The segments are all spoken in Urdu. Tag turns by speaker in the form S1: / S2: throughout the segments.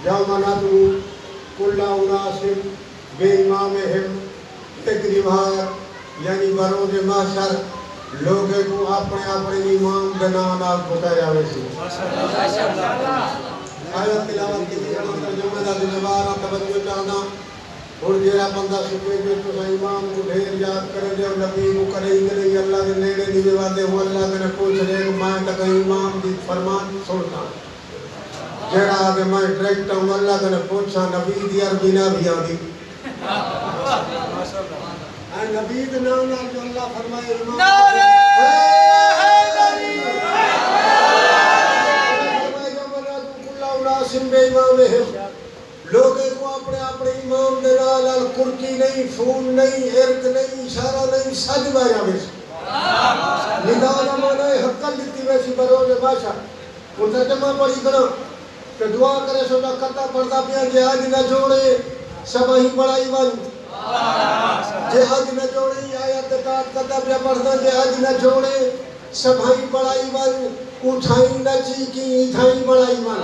S1: یوم ندعو کل اناس بامامہم، ایک روایت یعنی بروز محشر لوگوں کو اپنے اپنے امام کے نام نال پکاریا ویسی آیت تلاوت کی ترجمے دا دوبارہ توجہ چاہنا اور جیڑا بندہ سکے جو تو امام کو ڈھیر یاد کرے دے نبی کو کرے نہیں اللہ کے نیڑے نہیں واتے ہو اللہ نے پوچھ رہے کہ میں تک امام دی فرمان سنتا جیڑا آگے میں ڈائریکٹ ہوں اللہ نے پوچھا نبی دی عربی نہ بھی آگی نبی دی نام جو اللہ فرمائے امام نعرہ حیدری لوگوں کو اپنے اپنے امام دے نال کرکی نہیں، فون نہیں، ارک نہیں، اشارہ نہیں، سج بایا ویسی ندا دا مانا ہے حقل دیتی ویسی بروز باشا وہ ترجمہ پڑھی کرو کہ دعا کرے سو جا کتا پڑھتا پیا جہاد نہ جوڑے سباہی بڑائی وان جہاد نہ جوڑے آیت کات کتا پیا پڑھتا جہاد نہ جوڑے سباہی بڑائی وان اٹھائی نہ چیکی اتھائی بڑائی وان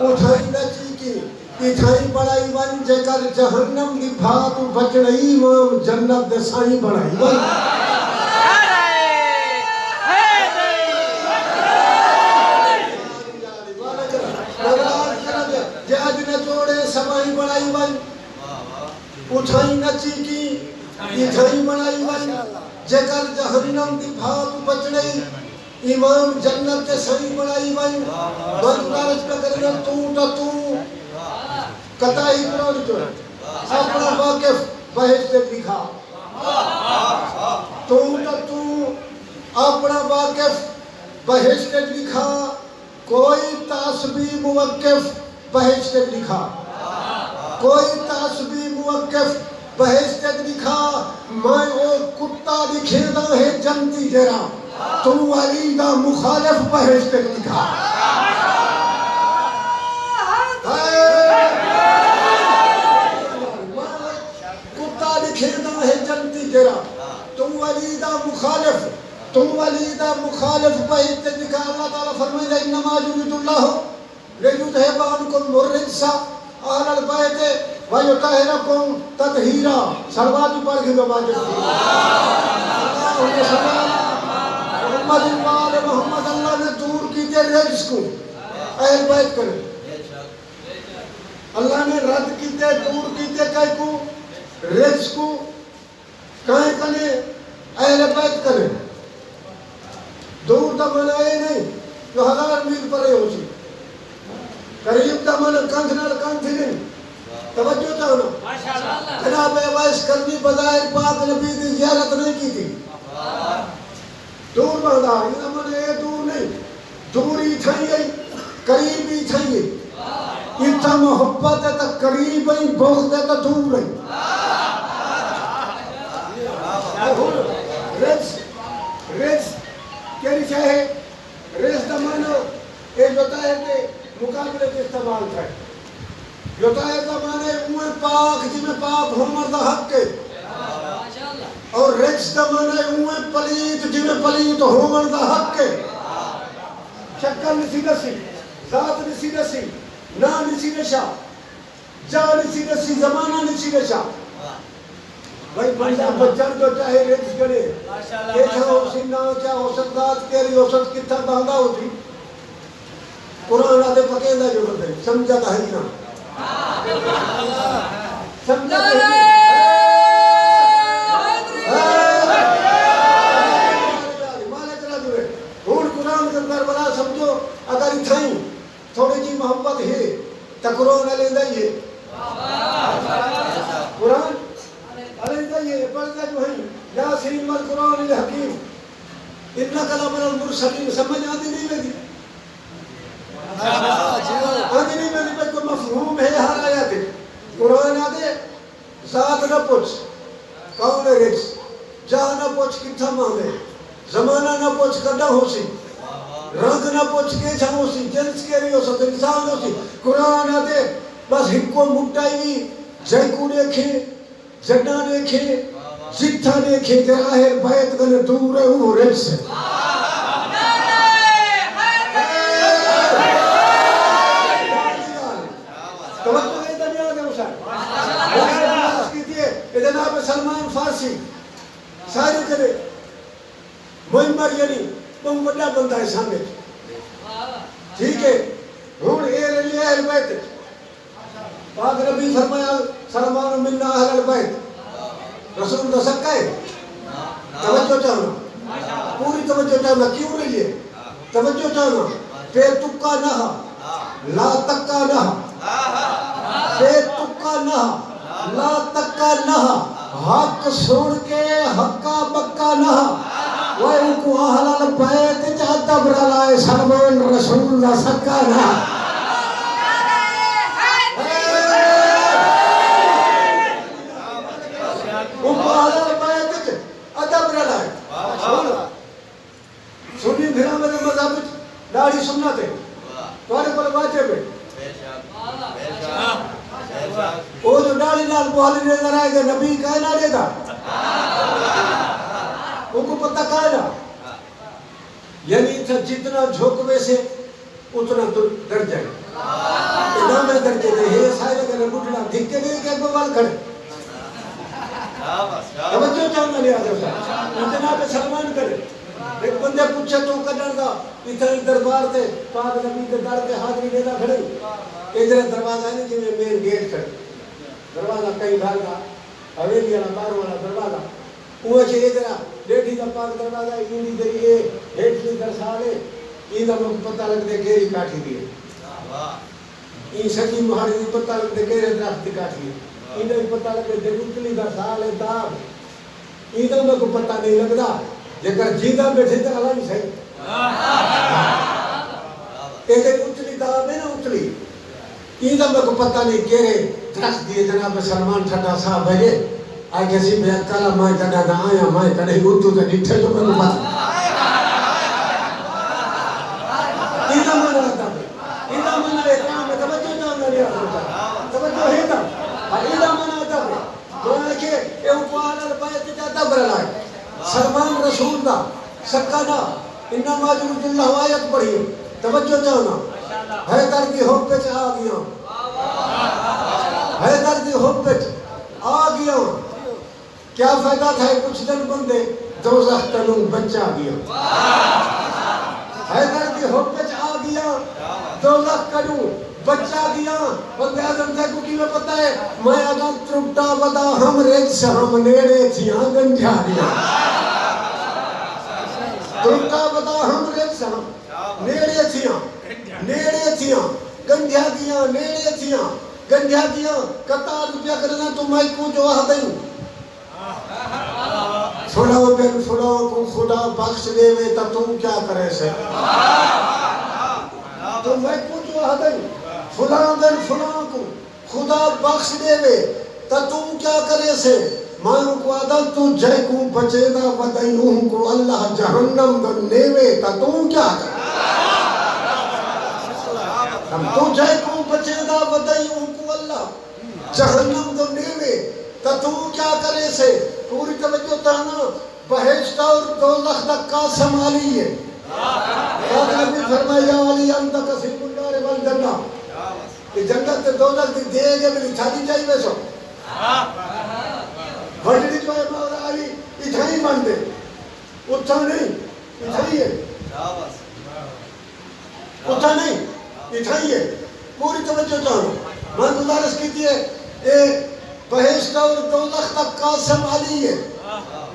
S1: اٹھائی نہ چیکی اتھائی بڑائی وان جے کر جہنم دی بھات بچڑئی امام جنت دے سائی بڑائی وان جہاد نہ جوڑے سباہی بڑائی وان اٹھائی نہ چیکی اتھائی بڑائی وان جے کر جہنم دی بھات بچڑئی امام جنت کے سائی بڑائی وان بندارج پہ کرنا تو قطعی قرآن جو اپنا واقف بحث سے دکھا تو اپنا واقف بحث سے دکھا کوئی تعصبی موقف بحث سے دکھا کوئی تعصبی موقف بحث سے دکھا میں وہ کتا دکھے دا ہے جنتی جرا تو علی دا مخالف بحث سے دکھا کتا دکھے دا ہے جنتی جرا تم علی دا مخالف بحث سے دکھا اللہ تعالیٰ فرمائے گا انما یرید اللہ لیذھب عنکم الرجس اہل البیت ویطہرکم تطہیرا سلوات پڑھ کے نماز محمد اللہ نے دور کیتے رجس کو اہل بیت کرے اللہ نے رد کیتے دور کیتے کئی کو رجس کو کہیں کنے اہل بیت کرے دور دا منع ہے نہیں جو 1000 میل پرے ہو سی قریب دا منع کانچ نال کانچ نہیں توجہ چاہنا جناب عویس کرنی بظاہر پاک نبی دی زیارت نہیں کی تھی دور بندہ یہ منع ہے دور نہیں دور ہی تھائی ہے قریب ہی تھائی ہے اتنا محبت ہے تا قریب ہے بغض ہے تا دور ہے رجس کیلی چاہے رجس دا معنی ایک ہوتا ہے کہ مقابلے کے استعمال ہے ہوتا ہے دا معنی اوہ پاک جی میں پاک محمد دا حق ہے اور رجس دا معنی اوہ پلیت جی میں پلیت محمد دا حق ہے شکل نسی نسی ذات نسی نسی نا نسی نشا جا نسی نسی زمانہ نسی نشا بھائی بندہ بچر جو چاہے رجس کرے کیسا ہو سننا کیا ہو سکتات کیری ہو سکت کتھا باندھا ہوتی قرآن آتے پکیندہ جو کرتے سمجھا دا ہی نا سمجھا دا ہی مالک را جو ہے ہون قرآن کے اندر بلا سمجھو اگر اتھائیں تھوڑی جی محبت ہے تا قرآن علیندہ یہ قرآن علیندہ یہ پڑھتا جو ہے یاسین والقرآن الحکیم انکا لمن المرسلین سمجھ آتی نہیں میں دی آتی نہیں میں دی میں کوئی مفہوم ہے ہر آیات ہے قرآن آتے ذات نہ پوچھ کون ہے رجس جہاں نہ پوچھ کتھا مانے زمانہ نہ پوچھ کدہ ہو سی رنگ نہ پوچھ کیچھا ہو سی جنس کے رہی ہو سکتے انسان ہو سی قرآن آتے بس ہکو مکٹائی بھی جائکو دیکھے جنہ دیکھے جتھا دیکھے تیرا ہے بیت گنے دور ہے وہ رجس ہے بہت بڑا بندہ ہے سامنے ٹھیک ہے ہوں اے رلی اہل بیت پاک نبی فرمایا سلمان منا اہل البیت رسول دا سکا ہے توجہ چاہنا پوری توجہ چاہنا کیوں رہی ہے توجہ چاہنا پہ تکا نہ لا تکا نہ پہ تکا نہ لا تکا نہ حق سن کے حقا بکا نہ وہ کو اہل البیت چاہتا برالائے سلمان رسول دا سکا نہ سنی دھیرا میں مذہب داڑھی سننا تھے توڑے پر واجب ہے وہ جو داڑھی نال بحالی نظر آئے گا نبی کہے نہ دے گا وہ کو پتہ کہے نا یعنی جتنا جھوکوے سے اتنا در جائے نام درجے دے ہے سائے لگے بٹھنا دھکے دے کہ بوال کھڑے توجہ چاہنا لیا جاتا جناب سلمان کرے ایک بندے پوچھے تو قدر دا اتنے دربار دے پاک نبی کے در کے حاضری دینا کھڑے ادھر دروازہ ہے جی میں مین گیٹ کھڑے دروازہ کئی بھاگ دا حویلی والا بار والا دروازہ وہ چھے ادھر لیٹھی دا پاک دروازہ اینی ذریعے ہیٹلی در سالے این دا مجھ پتہ لگ دے گیری کاٹھی دیئے این سکی مہاری دی پتہ لگ دے گیرے درخت کاٹھی دیئے این دا پتہ لگے دے اتلی دا سال داب این دا میں کو پتہ نہیں لگدا لیکن جیدہ بیٹھے تھے اللہ نہیں صحیح ایک اتلی داب ہے نا اتلی این دا میں کو پتہ نہیں کہے درخت دیئے جناب سلمان ٹھٹا صاحب ہے آئے کسی میں کالا مائے کڑا دا آیا مائے کڑا ہی اتو تے نٹھے جو میں کو پتہ این دا مانا آتا ہے این دا مانا اکرام ہے توجہ جاننا لیا توجہ ہے تا ایدہ منا دب مانا کہ ایو قوال البیت جا دبر لائے سلمان رسول دا سکانا انما جرد اللہ آیت پڑھی توجہ جانا حیدر دی حبت آ گیا حیدر دی حبت آ گیا کیا فائدہ تھا کچھ دن بندے دوزخ تنوں بچہ گیا حیدر دی حبت آ گیا دوزخ تنوں بچہ گیا بندے آدم تھے کو کی میں پتہ ہے میں آدم ترکتا ودا ہم ریج سے ہم نیڑے تھیاں گنجا گیا ترکتا ودا ہم ریج سے ہم نیڑے تھیاں گنجا گیا نیڑے تھیاں گنجا گیا کتا روپیہ کرنا تو میں کو جو آہ دیں فلاو بن فلاو کو خدا بخش دے میں تا تم کیا کرے سے تو میں کو جو آہ دیں فلان بن فلان کو خدا بخش دے وے تا تم کیا کرے سے مانو کو عدد تو جے کو بچے دا ودائیوں کو اللہ جہنم دن نے وے تا تم کیا کرے تو جے کو بچے دا ودائیوں کو اللہ جہنم دن نے وے تا تم کیا کرے سے پوری توجہ تانا بہشت اور دوزخ دا قاسم علی ہے پاک نبی فرمایا علی انت کسیم النار والجنہ کہ جنت تے دوزخ دی دے گے ملی چھاتی چاہیے ویسو بھٹڑی جو ہے مولا علی اتھائی مان دے اتھا نہیں اتھائی ہے اتھا نہیں اتھائی ہے پوری توجہ چاہوں میں گزارش کی تھی ہے بہشت اور دوزخ تک قاسم علی ہے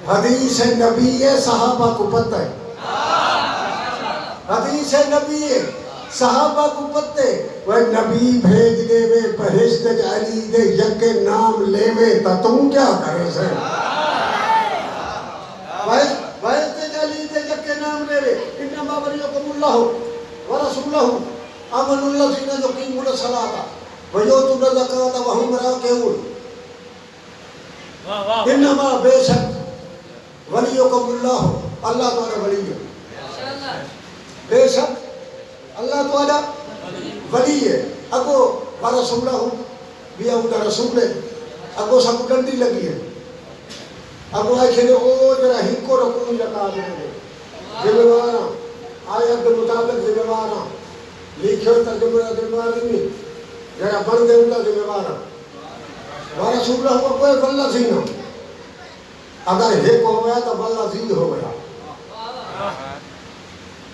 S1: حدیث نبی ہے صحابہ کو پتہ ہے حدیث نبی ہے صحابہ کو پتے وہ نبی بھیج دے وے بہشت علی دے یک نام لے وے تا تم کیا کرے سے بہشت علی دے یک نام لے وے انما ولیکم اللہ ورسولہ آمن اللہ سینہ یقیمون الصلاۃ ویؤتون الزکاۃ وہم راکعون انما بے شک ولیکم اللہ اللہ تعالی ولی ہے بے شک اللہ تعالی ولی ہے اگو ورسولہ بھی اگو رسول ہے اگو سب گنڈی لگی ہے اگو آئے کھلے او جرا ہی کو رکھوں لگا دے ذمہ آیت مطابق ذمہ لکھو ترجمہ نہیں جرا بن دے ان کا ذمہ ورسولہ ہوا کوئی بلہ سینہ اگر ایک ہو گیا تو بلہ زید ہو گیا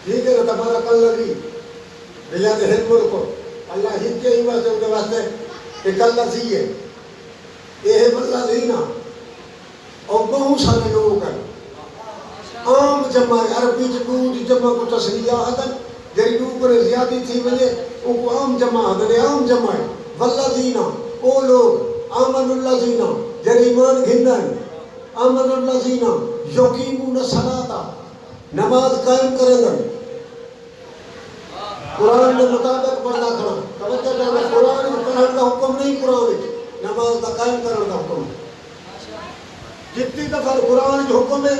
S1: ٹھیک ہے نا تمہارا کل لگی بھیا دہن ملک کو اللہ ہی کے ہی واسطے ان کے واسطے ایک اللہ سی ہے یہ بلہ دینا اور بہت سارے لوگوں کا عام جمع عربی جدود جمع کو تصریح آدن جری لوگ پر زیادی تھی وجہ ان کو عام جمع آدن عام جمع ہے والذین او لوگ آمن الذین جری ایمان گھندن آمن الذین یقیمون الصلاۃ نماز قائم کریں قرآن کے مطابق پڑھنا کھڑا توجہ کرنا قرآن کے پڑھنے کا حکم نہیں قرآن نماز کا قائم کرنے کا حکم جتنی دفعہ قرآن جو حکم ہے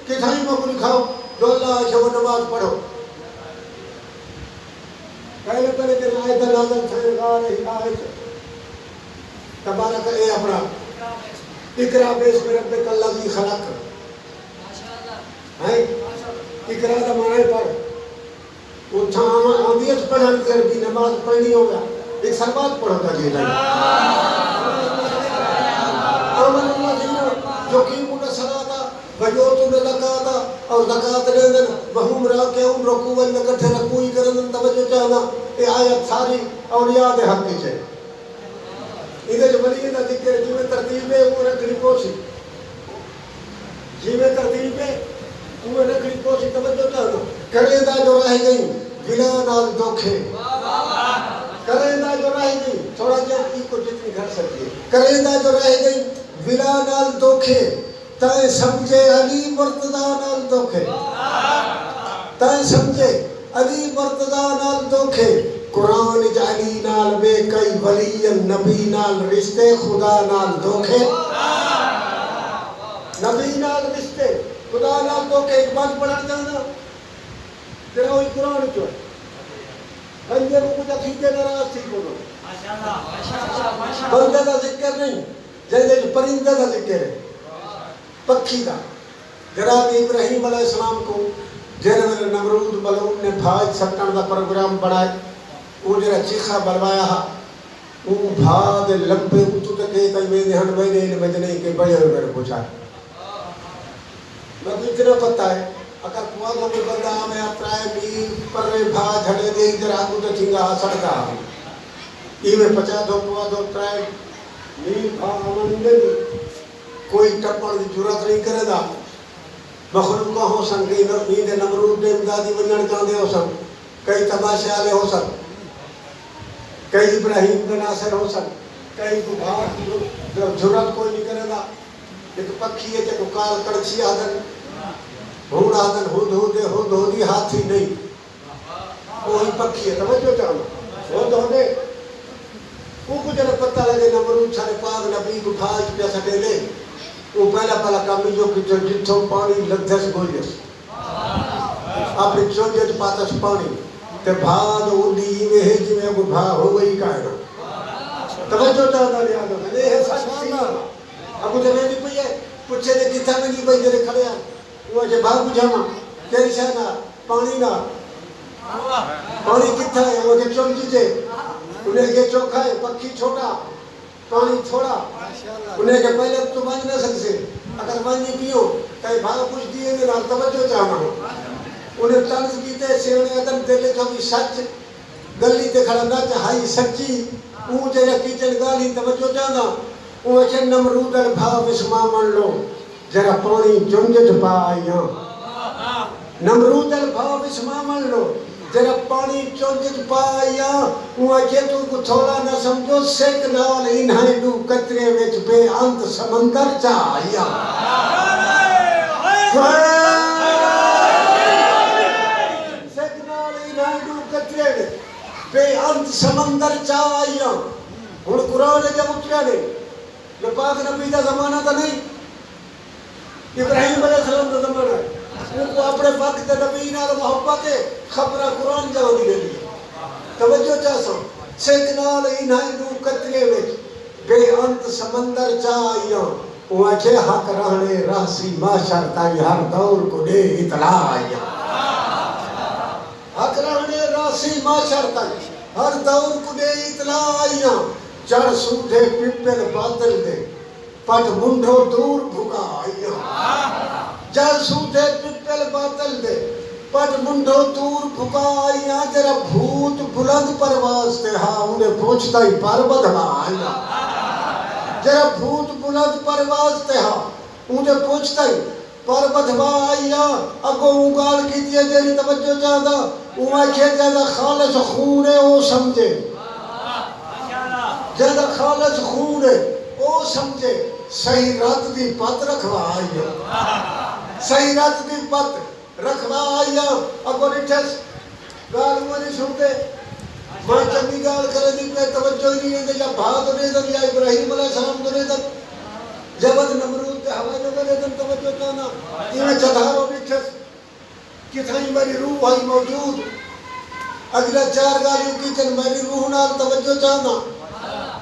S1: کہ تھائی میں لکھاؤ جو اللہ ہے وہ نماز پڑھو پہلے دن آیت نازل تھے غار آیت تبارک اے اپنا اقرا بیس میں رب الذی خلق ہے اقرا دا معنی پڑھ وہ تھام آدیت پڑھن کر بھی نماز پڑھنی ہوگا ایک سلوات پڑھو گا جی آمن الذین یقیمون الصلاۃ ویؤتون الزکاۃ اور زکات دین وہم راکعون رکوع لگٹھے رکوع کرن توجہ چاہنا یہ آیت ساری اولیاء دے حق کی ہے ادھر جو ولی دا ذکر جی میں ترتیب ہے وہ رکھنی کوشش جی میں ترتیب ہے وہ رکھنی کوشش توجہ چاہنا کرے دا جو رہ گئی بلا نال دھوکے کرے دا جو رہ گئی تھوڑا جہاں کو جتنی گھر سکتی ہے کرے دا جو رہ گئی بلا نال دھوکے تائیں سمجھے علی مرتضیٰ نال دھوکے تائیں سمجھے علی مرتضیٰ نال دھوکے قرآن علی نال بے کئی ولی نبی نال رشتے خدا نال دھوکے نبی نال رشتے خدا نال دھوکے ایک بات پڑھنا چاہنا تیرا ہوئی قرآن جو ہے بندے کو کچھ عقیدے ناراض تھی بولو بندے کا ذکر نہیں جیسے پرندے کا ذکر ہے پکھی کا جناب ابراہیم علیہ السلام کو جنہوں نے نمرود بلعون نے بھاج سٹن کا پروگرام بڑھائے وہ جنہا چیخا بلوایا وہ بھاد لمبے اتو تکے تائی میں دہن میں نہیں کہ بڑے ہوئے میرے پوچھا میں کو اتنا پتہ ہے اگر کوئی ہمیں بندہ ہمیں اپرائے میل پر بھا جھڑے دے ادھر آگو تو چنگا سڑکا ای میں 50 دو پوا دو پرائے میل بھا ہمیں نہیں کوئی ٹپڑ دی جرات نہیں کرے دا مخلوق ہو سن کئی نیند نمرود دے امدادی ونجن چاندے ہو سن کئی تماشے آلے ہو سن کئی ابراہیم بن ناصر ہو سن کئی بھار جرات کوئی نہیں کرے دا ایک پکھی ہے جو کال کڑچی آدن ہون آدن ہود ہودی ہاتھی نہیں وہی پکھی ہے توجہ چاہنا ہود ہودے وہ کچھ جنہ پتہ لگے نمرود چھانے پاک نبی کو بھاج پیسا دے لے وہ پہلا کامی جو کہ جتھوں پانی لگدھس گولیس اپنی چونجت پاتش پانی تے بھاد اوڈی میں ہے جی میں ابو بھا ہو گئی کائنا توجہ چاہتا لیا دو یہ ہے سچ سینا ابو جنہیں نہیں پہیے پچھے دے کتا میں نہیں پہی جرے کھڑے ہیں وہ اچھے بھاگ بجھاما کہری شاہنا پانی نا پانی کتا ہے وہ اچھے چونجی جے انہیں کہ چوکھا ہے پکھی چھوٹا پانی تھوڑا انہیں کہ پہلے تو بانج نہ سکتے اگر بانجی پیو کئی بھاگ پوچھ دیئے گے نال توجہ چاہنا ہو انہیں تنز کیتے سیونے ادم دلے جو بھی سچ گلی تے کھڑا نہ چاہائی سچی اونچے رکیچن گالی توجہ چاہنا اونچے نمرود البھا وسما من لو جرا پانی جنجت پا آئیاں نمرود البھا وسما من لو جرا پانی چونجت پا آئیاں اونچے تو کو تھوڑا نہ سمجھو سیک نال انہائی دو کترے ویچ بے انت سمندر چا آئیاں بے انت سمندر چاہ آئیاں ہون قرآن جب اتریا دے جو پاک نبی دا زمانہ تا نہیں ابراہیم علیہ السلام دا زمانہ ہے ان کو اپنے وقت نبی نال محبت خبرہ قرآن جاؤ دی گئی توجہ چاہ سو سیکنال انہائی دو کترے وچ بے انت سمندر چاہ آئیاں وہ اچھے حق رہنے رہسی معاشر تائی ہر دور کو دے اطلاع آئیاں حق رہنے راسی معاشر تائی ہر دور کو دے اطلاع آئیاں چڑھ سودھے پپل باطل دے پٹ منڈھو دور بھگا آئیاں چڑھ سودھے پپل باطل دے پٹ منڈو دور پھکائیاں جرا بھوت بلند پرواز تے ہاں انہیں پوچھتا ہی پر بدھوائیاں جرا بھوت بلند پرواز تے ہاں انہیں پوچھتا ہی پر بدھوائیاں اگو انگال کیتی ہے جیری توجہ چاہتا انہیں کھیل جاتا خالص خون ہے وہ سمجھے جاتا خالص خون ہے وہ سمجھے صحیح رات دی پت رکھوائیاں صحیح رات دی پت رکھوائیاں اگو نٹھس گال ہوا نہیں سنتے ماں چنگی گال کرے دی پہ توجہ ہی نہیں ہے یا بھاد نہیں دن یا ابراہیم علیہ السلام دنے دن جبت نمرود تے ہوائی نگرے دن توجہ چاہنا انہیں چدھارو نٹھس کتھائی میری روح آئی موجود اگلا چار گالیوں کی چن میری روح نال توجہ چاہنا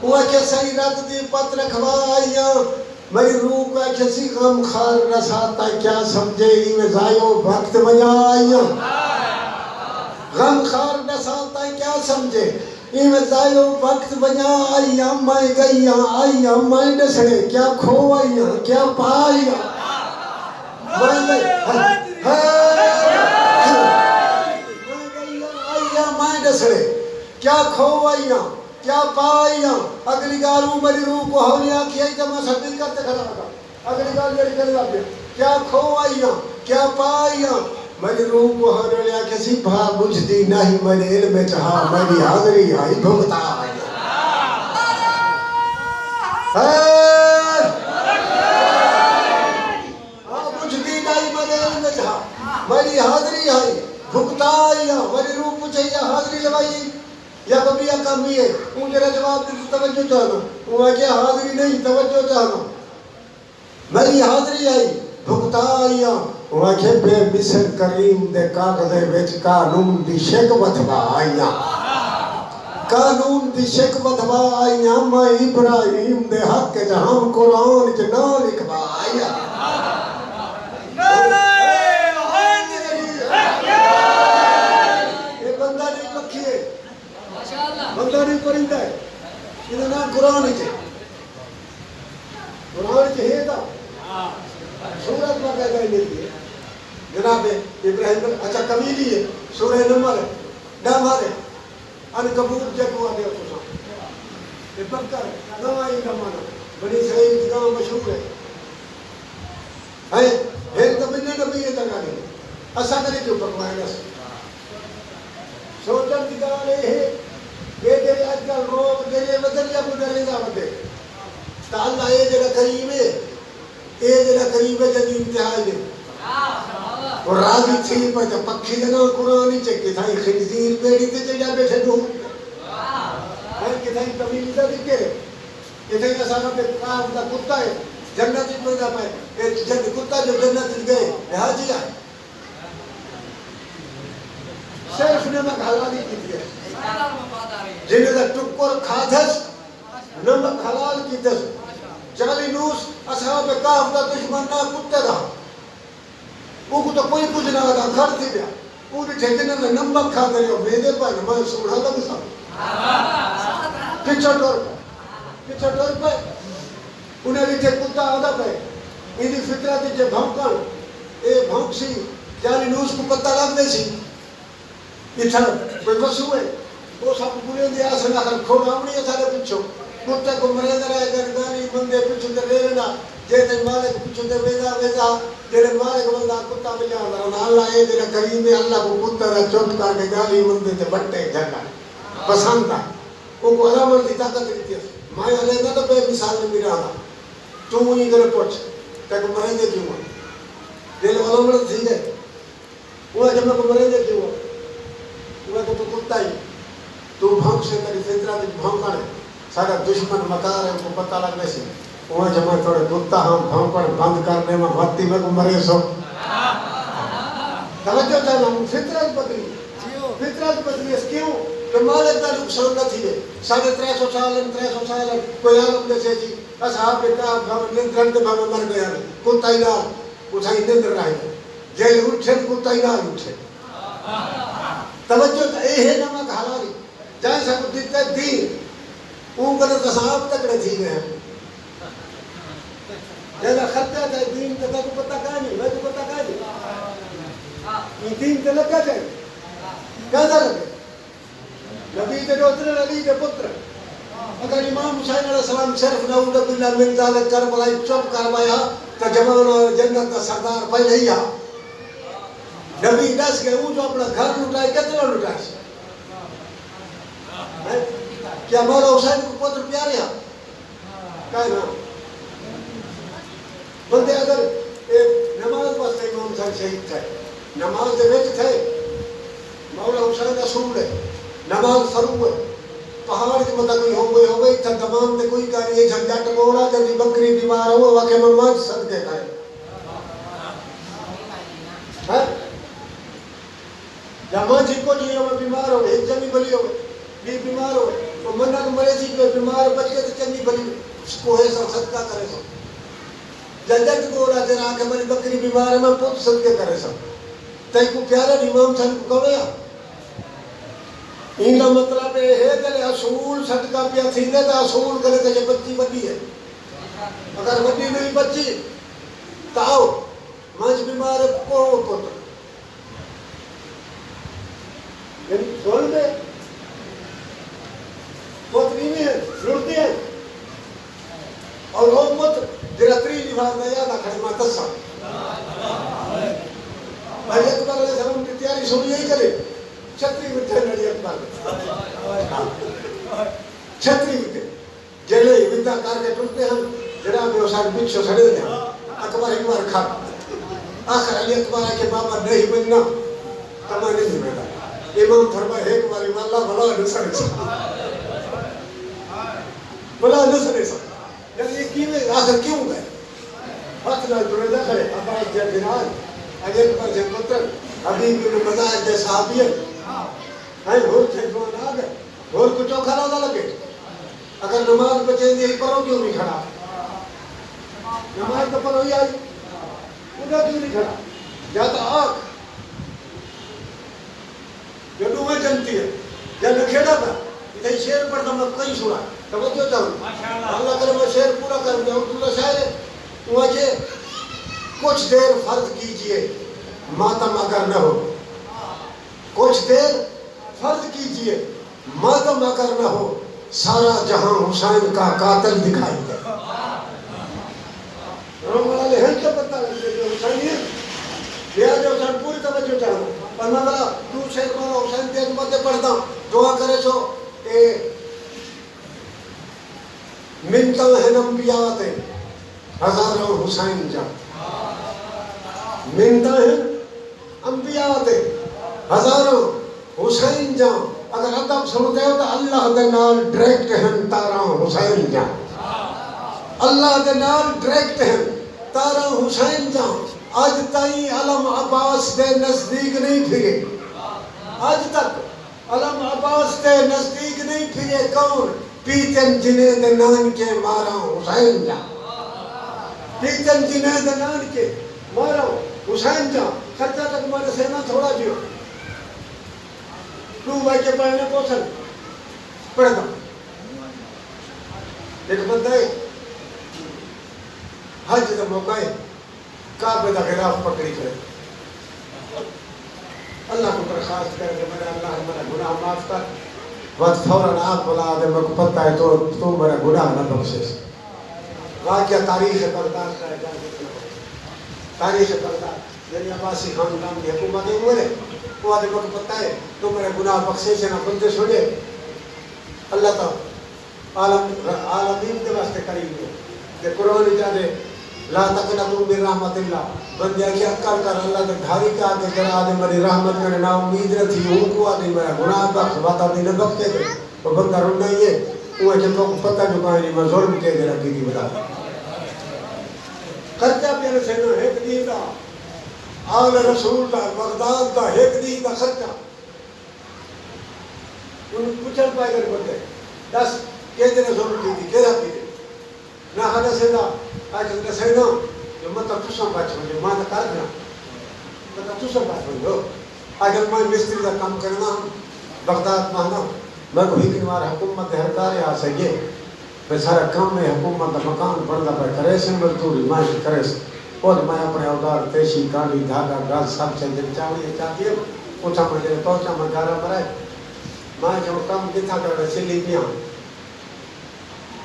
S1: وہ کہ صحیح رات دی پت رکھوائیاں میری روح کو کسی غم خار رساتا کیا سمجھے ہی میں زائیو وقت بنائیاں غم خار رساتا کیا سمجھے ہی میں زائیو وقت بنائیاں میں گئیاں آئیاں میں ڈسڑے کیا کھوائیاں کیا پائیاں میں گئیاں آئیاں میں ڈسڑے کیا کھوائیاں کیا پائیاں اگلی گالوں میری روح کو ہولیاں کیا ہی تو میں سبھی کرتے کھڑا لگا اگلی گال میری کر لگا کیا کھوائیاں کیا پائیاں میری روح کو ہولیاں کسی بھا بجھ دی نہیں میرے علم چاہا میری حاضری آئی بھگتا آئیاں بجھ دی نہیں میرے علم چاہا میری حاضری آئی بھگتا آئیاں میری روح پوچھے یا حاضری لوائی یا کبھی یا کمی ہے ان جرا جواب دیتی توجہ چاہنا وہ کیا حاضری نہیں توجہ چاہنا میری حاضری آئی بھگتا آئیاں وہ کہ بے مصر کریم دے کاغذے وچ قانون دی شک وتھوا آئیاں قانون دی شک وتھوا آئیاں میں ابراہیم دے حق جہاں قرآن جنا لکھوا آئیاں یہ بندہ نہیں پکھی ہے بندہ نہیں پرندہ ہے انہیں نام قرآن ہی چھے قرآن چھے ہے تھا سورت میں کہتا ہے نہیں ہے جناب ابراہیم اچھا کمیلی ہے سورہ نمبر ہے ڈامار ہے ان کبوت جگو آدھے اس کو یہ پکر ہے نوائی نمانا بڑی صحیح جگہ مشہور ہے ہے تو بننے نبی یہ جگہ نہیں ایسا کرے کیوں پکوائے گا سوچن کی گاہ رہے ہیں یہ جڑے آج کل روگ جڑے بدل یا کو ڈرے گا بدے تعالیٰ یہ جڑا قریب ہے یہ جڑا قریب ہے جدی انتہائی ہے اور راضی تھی پر جب پکھی جنا قرآنی چکے تھائی خنزیر پیڑی تے چڑیا بیٹھے دو کہ تھائی کمیلی دا دکھے کہ تھائی نسانہ پہ کام دا کتا ہے جنت ہی پیدا پائے کتا جو جنت ہی گئے حاجی آئے صرف نمک حلالی کی دیا جنہیں دا ٹکر کھادھس نمک حلال کی دس چلی نوس اصحاب کاف دا دشمن نہ کتے دا وہ کو تو کوئی کچھ نہ دا گھر تھی بیا پوری ٹھیکنے میں نمک کھا دے ہو میدے پر میں سوڑا لگ سا پچھا ڈور پہ انہیں بھی کتا آدھا پہ انہی فطرت جے بھونکن اے بھونک سی چلی نوس کو پتہ لگ دے سی یہ کوئی مسئو ہے وہ سب پورے دیا سنا کر کھوڑا اپنی سارے پچھو کتے کو مریض رہے گردانی بندے پچھو دے رینا جیتے مالک پچھو دے ویزا جیتے مالک بندہ کتا ملیا ہونا اللہ اے جیتے کریم اللہ کو کتا رہا چوٹ کر کے گالی بندے تے بٹے جھگا پسند ہے وہ کو علامت دی طاقت رہتی ہے مائے علیہ نہ تو بے مثال میں میرا آنا تو مجھے کرے پوچھ تک مریض کیوں ہے دل علامت تھی گئے وہ جب میں کو مریض کیوں ہے وہ تو کتا ہی تو بھونک سے تری فطرت بھونکن ہے سارا دشمن مکار ہے ان کو پتہ لگ سی وہ جب میں تھوڑے کتا ہم بھونکن بند کرنے میں وقتی میں کو مرے سو توجہ چاہنا ہوں فطرت بدلی اس کیوں کہ مالک دا نقصان نہ تھی ہے 350 سالن کوئی عالم دے سے جی اصحاب کا نندرند بھاوے مر گیا کتا ہی نہ اٹھائی نندر رہے جیل اٹھے کتا ہی نہ اٹھے توجہ اے ہے نمک حلالی جائے سب دیتا ہے دین اون کا تو صاحب تکڑے تھی گئے ہیں جیسا خطہ ہے دین کا تو پتہ کہا نہیں میں تو پتہ کہا نہیں یہ دین تے لگا چاہیے کہتا لگے نبی تے ڈوتر علی دے پتر اگر امام حسین علیہ السلام صرف نعوذ باللہ من ذالک کربلا چپ کروایا تو جوان جنت کا سردار پہلے ہی نبی دس کے وہ جو اپنا گھر لٹائے کتنا لٹائے کیا مولا حسین کو پتر پیارے ہیں کہنا بندے اگر نماز واسطے امام حسین شہید تھے نماز دے وچ تھے مولا حسین اصول ہے نماز فرض ہے پہاڑ کے مطلب کوئی ہو گئی تھا تمام تے کوئی کاری ہے جھنجھٹ مولا جب بکری بیمار ہو واقع مماج صدقے کھائے جب جی کو جی میں بیمار ہو ایک جمی بلی ہو یہ بیمار ہو تو منت مرے سی کہ بیمار بچ کے تو چنگی بلی کو ہے سب صدقہ کرے سب جنجت کو رہا تیرا کہ میری بکری بیمار ہے میں پوت صدقے کرے سب تے کو پیارا امام صاحب کو کہو ان کا مطلب یہ ہے کہ اصول صدقہ پیا تھیندے تو اصول کرے کہ یہ بچی بڑی ہے اگر بڑی نہیں بچی تو آؤ منچ بیمار ہے کو پوت یعنی سن دے پوتری میں لڑتے ہیں اور وہ پوت جرا تری لباس میں یاد آکھڑی ماں تسا بھائی اکبر علیہ السلام کی تیاری سنی یہی کرے چھتری مٹھے لڑی اکبر چھتری مٹھے جلے ودہ کار کے ٹوٹتے ہیں جرا میں اسے بچھو سڑے دیں اکبر ایک بار کھا آخر علی اکبر ہے کہ بابا نہیں بننا تمہیں نہیں بیٹا امام فرمائے ایک باری اللہ بلا نسنے سا بلا نسنے سا یعنی یہ کیویں آخر کیوں گئے وقت نہ جڑے نہ کرے عباس جے بلال علی اکبر جے پتر حبیب بن مزاحم جے صحابی ہیں اور سے جوان آ گئے اور کو چوکھا نہ لگے اگر نماز بچے دی پرو کیوں نہیں کھڑا نماز تو پرو ہی آئی انہاں کیوں نہیں کھڑا یا تو آنکھ جو ڈوبے جنتی ہے یا نہ کھیڑا تھا اتنے شیر پڑھتا میں کئی سنا توجہ چاہوں اللہ کرے میں شیر پورا کر دیا ہوں دوسرا شاعر ہے مجھے کچھ دیر فرض کیجئے ماتم اگر نہ ہو کچھ دیر فرض کیجئے ماتم اگر نہ ہو سارا جہاں حسین کا قاتل دکھائی دے رحمہ اللہ ہن کا پتہ لگے جو حسین ہے یہ جو حسین پوری توجہ چاہوں اور میں بلا تو شیر مولا حسین کی عظمت پڑھتا ہوں دعا کرے سو اے منتا ہے انبیاء تے ہزاروں حسین جا منتا ہے انبیاء تے ہزاروں حسین جا اگر ادب سنتے ہو تو اللہ دے نال ڈائریکٹ ہیں تاراں حسین جا اللہ دے نال ڈائریکٹ ہیں تاراں حسین جا آج تائیں علم عباس دے نزدیک نہیں پھرے آج تک علم عباس دے نزدیک نہیں پھرے کون پیتن جنہیں دے نان کے مارا حسین جا پیتن جنہیں دے نان کے مارا حسین جا خرچہ تک مارے سینا تھوڑا جیو تو بھائی کے پڑھنے پوچھن پڑھتا ایک بندہ ہے حج دا موقع ہے کعبے دا غلاف پکڑی کرے اللہ کو درخواست کر کہ میرا اللہ میرا گناہ معاف کر وقت فوراً آپ بلا دے میں کو پتہ ہے تو میرا گناہ نہ بخشے واقعہ تاریخ بغداد کا ہے تاریخ بغداد یعنی عباسی خاندان کی حکومت عمر ہے وہ آدھے میں کو پتہ ہے تو میرا گناہ بخشے سے نہ بندے چھوڑے اللہ تعالیٰ عالمین کے واسطے قریب ہے کہ قرآن جانے لا تقنطوا من رحمت اللہ بندے کی عقل کر اللہ کے دھاری کے آگے کرا دے میری رحمت کرے نا امید نہ تھی ان کو آدھے میرا گناہ بخش بتا دے نہ بخشے دے وہ بندہ رونا ہی ہے وہ جن کو پتہ چکا ہے میں ظلم کے دے رکھی تھی بتا خرچہ پیارے سے نہ ایک دین دا آل رسول دا بغداد دا ایک دین دا خرچہ ان پوچھل پائے کر بندے دس کہ دے ظلم کی تھی کہ رکھی تھی نہ خدا سے دا آج نہ سے نہ جو مطلب تو سم بچ مجھے ماں دا کر دیا مطلب تو سم بچ مجھے آج میں مستری دا کام کرنا بغداد مانا میں کو ایک بار حکومت ہر کارے آ سکے پہ سارا کام میں حکومت دا مکان بڑھتا پہ کرے سے مزدوری معاشی کرے سے اور میں اپنے اوزار تیشی کانڈی دھاگا گاز سب چندر چاوی چاہتی ہوں اتھا مجھے پہنچا میں گھارا برائے میں جو کام کتھا کر رہے سلی پیا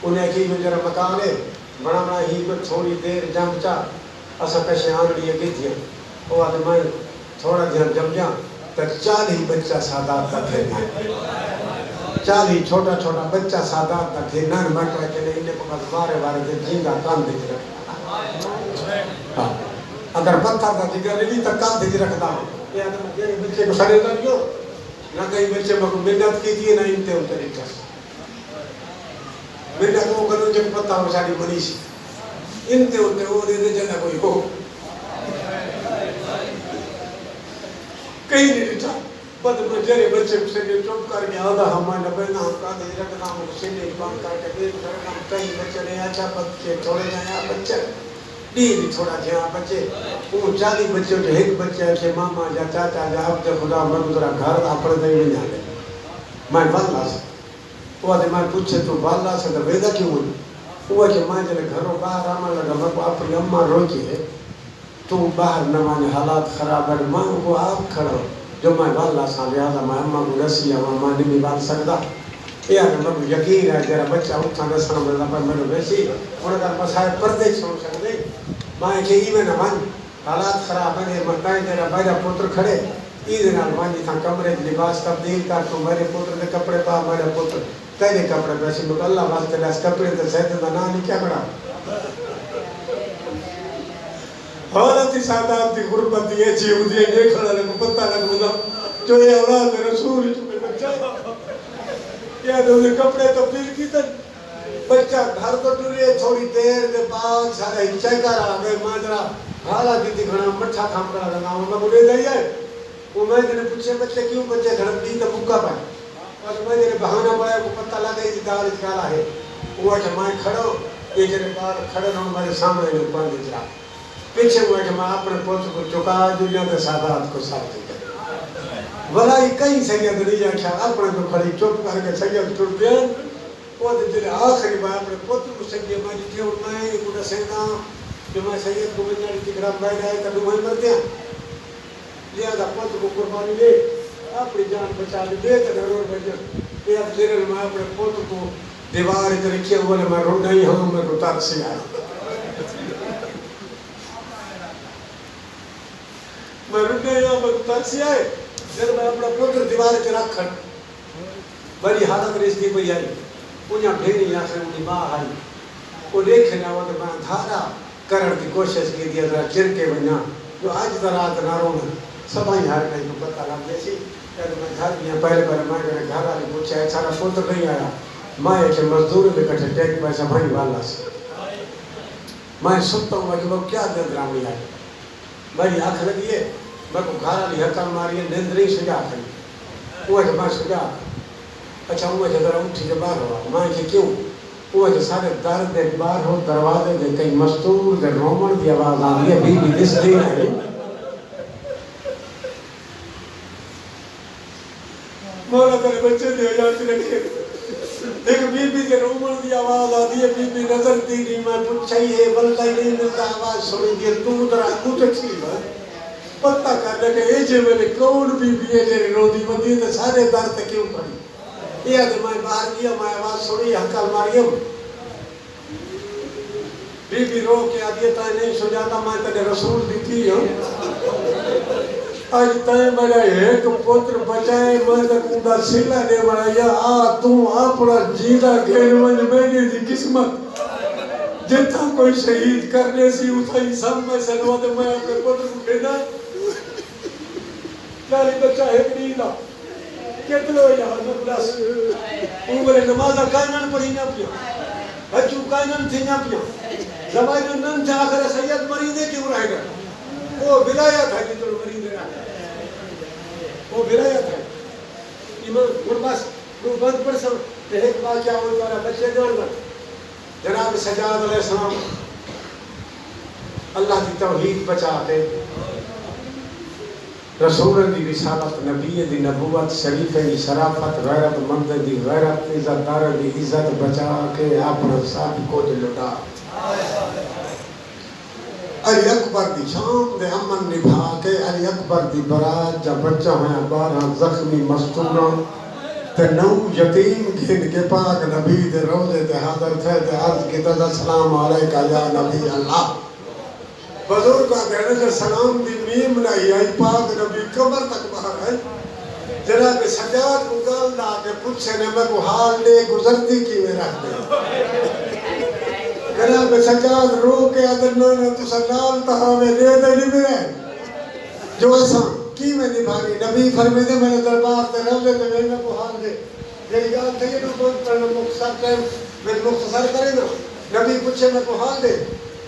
S1: انہیں کی جو جرہ مکان ہے بڑا بڑا ہی کو تھوڑی دیر جم چا اسا کشے آن لیے گئی تھی وہ آدھے میں تھوڑا دیر جم جا تک 40 بچہ سادات تک ہے 40 چھوٹا چھوٹا بچہ سادات تک ہے نان بٹ رہے کہ انہیں پکت مارے بارے دے جنگا کان دیکھ رکھا اگر پتھر کا جگر نہیں تک کان دیکھ رکھتا ہوں یہ آدھے بچے کو سڑے دار کیوں نہ کہیں بچے میں منت کی دیئے نہ انتے ہوتے طریقہ منت وہ کرو جب پتہ ہو ساری منیش انتے ہوتے وہ دے جنہ کوئی ہو کہیں نہیں رچا بد مجھے بچے سے جو چوب کر گیا آدھا ہمارے نبینا ہم کا دے رکھنا ہم اسے نہیں بند کر کے دے رکھنا ہم کہیں بچے نہیں اچھا بچے تھوڑے جائیں بچے بھی تھوڑا جہاں بچے وہ 40 بچے جو ایک بچے کہ ماما یا چاچا یا عبد خدا میں گزرا گھر اپنے دے میں جانے میں بالا سے وہ آدھے میں پوچھے تو بالا سے تو ویدہ کیوں ہوئی وہ کہ میں جلے گھروں باہر آمن لگا میں کو اپنی اممہ روکی ہے تو باہر نمانے حالات خراب ہے میں وہ آپ کھڑا جو میں بالا سا لہذا میں اممہ کو رسی ہے میں نہیں بال سکتا یہ آدھے میں کو یقین ہے جرا بچہ اٹھا نسانا میں لپا میں نے بیسی اور اگر مسائل پردے چھوڑ سکتے میں کہ ایوے نہ مان حالات خراب ہے میں کہیں جرا میرا پتر کھڑے ایدھے نال مانی تھا کمرے لباس تبدیل کر تو میرے پتر دے کپڑے پا میرے پتر تیرے کپڑے بیسی میں اللہ واسطے لیس کپڑے دے سہتے دا نانی کیا بڑا حالتی سادات دی غربت دی ایچی ہو دی یہ کھڑا لگو پتہ لگو دا جو یہ اولاد رسول چکے بچہ کیا دو دے کپڑے تبدیل کی تن بچہ گھر تو ٹورے تھوڑی دیر دے بعد سارے چیک کر آگئے ماجرہ حالا کی دی گھنا مٹھا کھام کرا لگا میں بڑے دائی آئے وہ میں جنہیں پوچھے بچے کیوں بچے گھڑم دی تو مکہ پائے اور میں جنہیں بہانہ پڑھا ہے وہ پتہ لگا ہی دار اتکالا ہے وہ کہ میں کھڑو یہ جنہیں بار کھڑے رہوں میرے سامنے نہیں پاندے جرا پیچھے ہوا کہ میں اپنے پوچھ کو چکا دنیا کے سادات کو ساتھ دے ولائی کئی سید نہیں جاکھا اپنے کو کھڑی چپ کر کے سید چھوٹ دیا وہ دے آخری بار اپنے پوتر کو سید میں جتھے اور میں کوڑا سینا جو میں سید کو بنیاں کی گرام بائے آئے تو دمائی مرتے ہیں لہذا پوتر کو قربانی لے اپنی جان بچا لے دے تو ضرور بچا یہ زیرل میں اپنے پوتر کو دیوار ادھر رکھے ہوئے میں رونا ہی ہوں میں روتار سے آیا میں رونا ہی ہوں میں روتار سے آئے جب میں اپنا پوتر دیوار کے رکھ کھڑ بڑی حالت رسکی پہ آئی انہیں بھیری آخر انہیں ماں آئی وہ دیکھنے آئے تو میں دھارا کرن کی کوشش کی دیا ذرا چرکے بنا جو آج درات نہ رونا سب آئی ہار کہیں کو پتہ لگ جیسی کہ میں گھر دیا پہلے میں گھر آلی پوچھا ہے سارا پوتر نہیں آیا میں ایک مزدور لے کٹھے ٹیک پیسہ بھائی والا سے میں سنتا ہوں کہ وہ کیا دن رامی آئی بھائی آنکھ لگی ہے میں کو گھر آلی حکم ماری ہے نیند نہیں سجا کری وہ ہے کہ میں سجا اچھا وہ ہے کہ ذرا اٹھی کے باہر ہوا میں کہ کیوں وہ ہے کہ سارے درد ایک بار ہو دروازے دے کئی مستور دے رومن دی آواز آئی ہے بی بی اس دین ہے مولا تیرے بچے دی حیاتی رکھے ایک بی بی کے رومن دی آواز آتی ہے بی بی نظر دی نہیں میں پوچھائی ہے بلدہ ہی نہیں ملتا آواز سنی دی تو ادھر آگو تکسی ہے پتہ کر لے کہ ایجے میں نے کون بی بی ہے جیرے رو دی بندی ہے سارے درد کیوں پڑی یہ آدھے میں باہر کیا میں آواز سنی حکل ماریم بی بی رو کے آدھے تائے نہیں سو جاتا میں تیرے رسول دیتی ہوں آج تائیں بڑا ایک پتر بچائے میں تکندہ سلہ دے بڑا یا تو اپنا جیدہ گھر من بینے دی قسمت جتا کوئی شہید کرنے سی اتھائی سب میں سنوا دے میں اپنے پتر کو کہنا چالی بچہ ہے نہیں دا کتلو یا حضرت بلاس اوبرے نمازہ کائنان پڑھی نہ پیا بچو کائنان تھی نہ پیا زبائن نن تھا آخر سید مریضے کیوں رہے گا وہ ولایت ہے جتر مریضے رہا وہ ولایت ہے ایمان قرباس قربت پر سب ایک واقعہ ہوئی پارا بچے جان گا جناب سجاد علیہ السلام اللہ کی توحید بچاتے رسول دی رسالت نبی دی نبوت شریف دی شرافت غیرت مند دی غیرت عزت دار دی عزت بچا کے اپنا ساتھ کو لٹا علی اکبر دی شام دے امن نبھا کے علی اکبر دی برات جب بچہ ہویا 12 زخمی مستوروں تے 9 یتیم گھن کے پاک نبی دے روضے تے حاضر تھے تے عرض کی تدا السلام علیکہ یا نبی اللہ بزرگ کا کہنے سے سلام دی میم نہیں آئی پاک نبی قبر تک باہر ہے جناب سجاد کو گال دا کے پوچھے نے میں کو حال لے گزرتی کی میں رکھ دے جناب سجاد رو کے ادنانا تو سنال تہا میں دے دے نہیں میرے جو ایسا کی میں نبھانی نبی فرمے دے میں نے دربار تے روزے تے میں کو حال دے میری گال تھی یہ بہت پڑھنا مختصر ٹائم میں مختصر کرے نا نبی پوچھے میں کو حال دے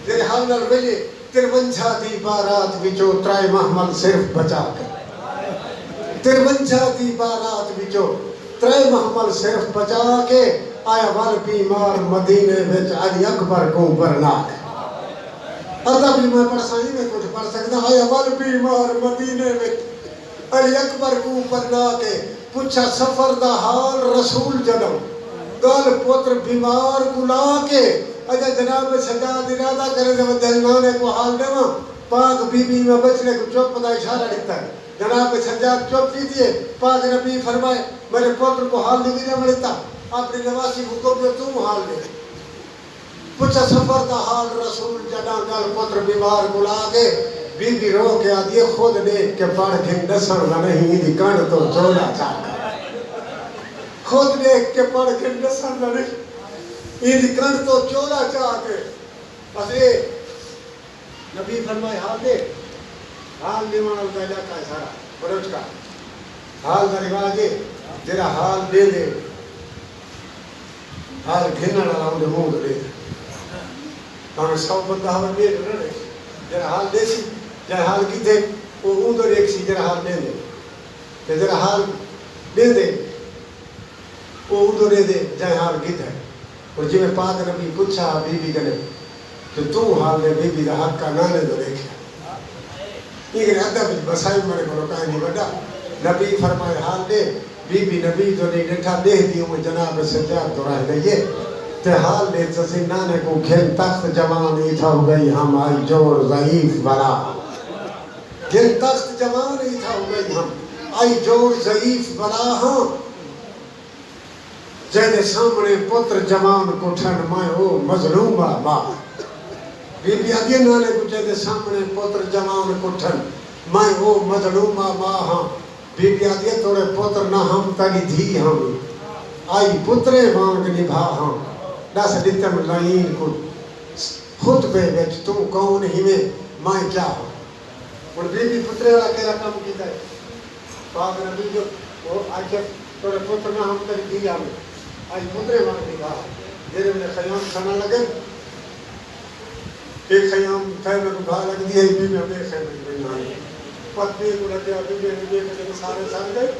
S1: میرے حال نال ویلے 53 دی بارات وچوں 3 محمل صرف بچا کے 53 دی بارات وچوں 3 محمل صرف بچا کے آیا وال بیمار مدینے وچ علی اکبر کو برنا کے ادب میں پڑھسائی میں کچھ پڑھ سکتا آیا وال بیمار مدینے وچ علی اکبر کو برنا کے پوچھا سفر دا حال رسول جنم گل پتر بیمار کو لا کے اجا جناب سجاد ارادہ کرے دے دہنانے کو حال دے ماں پاک بی بی میں بچنے کو چپ دا اشارہ دیتا ہے جناب سجاد چپ کی دیئے پاک نبی فرمائے میرے پتر کو حال نہیں دے ملتا اپنی نواسی حکم جو تم حال دے پوچھا سفر دا حال رسول جنا گل پتر بیمار بلا کے بی بی رو کے آدھی خود دیکھ کے پڑھ گھن دسن نہ نہیں دی کان تو چولا چاہتا خود دیکھ کے پڑھ گھن دسن نہ نہیں یہ کن تو چولا چاہ کے بس یہ نبی فرمائے حال دے حال دیوان ہوتا علاقہ ہے سارا بروچ کا حال دا رواج ہے جرا حال دے دے حال گھننا نہ لاؤں دے مونگ دے دے ہمیں 100 بندہ ہمیں دے دے جرا حال دے سی جرا حال کی دے وہ اندر ایک سی جرا حال دے دے جرا حال دے دے وہ اندر دے دے جرا حال کی دے اور جی میں پاک نبی پوچھا بی بی کنے کہ تو حال دے بی بی دا حق کا نانے دو دیکھا یہ ادب بسائی مرے کو رکھا نہیں بڑا نبی فرمائے حال دے بی بی نبی جو نہیں ڈٹھا دے دیوں میں جناب سجاد تو رہ گئیے تے حال دے تسی نانے کو کھل تخت جوان ہی تھا ہو گئی ہم آئی جور ضعیف بنا کھل تخت جوان ہی تھا ہو گئی ہم آئی جور ضعیف بنا ہم جہدے سامنے پتر جوان کو ٹھن مائے ہو مظلومہ ماں بی بی آدھی نانے کو جہدے سامنے پتر جوان کو ٹھن مائے ہو مظلومہ ماں ہاں بی بی آدھی توڑے پتر نہ ہم تالی دھی ہم آئی پترے مانگ نبھا ہم دس دیتم لائن کو خطبے ویچ تم کون ہی میں مائے کیا ہوں اور بی بی پترے والا کہہ رکھا مکیتا ہے پاک نبی جو وہ آئے توڑے پتر نہ ہم تالی دھی ہم آج پترے مانگ نبھا جیرے میں خیام کھانا لگے ایک خیام خیمے کو بھا لگ دی ہے بی بی ہمیں خیمے کی بنائی پتنی کو لگیا بی بی نے دیکھا کہ سارے سارے گئے